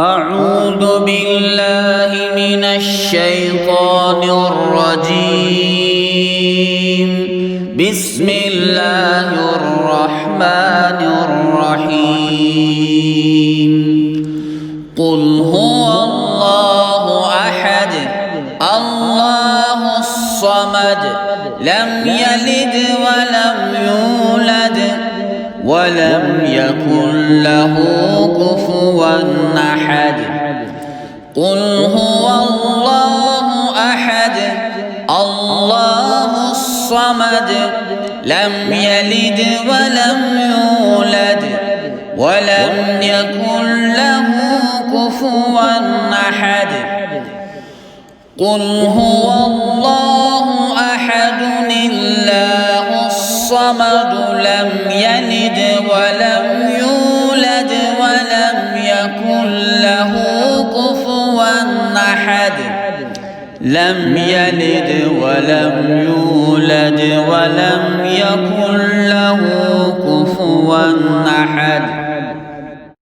أعوذ بالله من الشيطان الرجيم. بسم الله الرحمن الرحيم. قل هو الله أحد الله الصمد لم يلد ولم يولد ولم يكن له كفوا أحد. قل هو الله أحد الله الصمد لم يلد ولم يولد ولم يكن له كفوا أحد. قل هو الله أحد الله الصمد لم يلد ولم يولد ولم يكن له كفوا أحد. لم يلد ولم يولد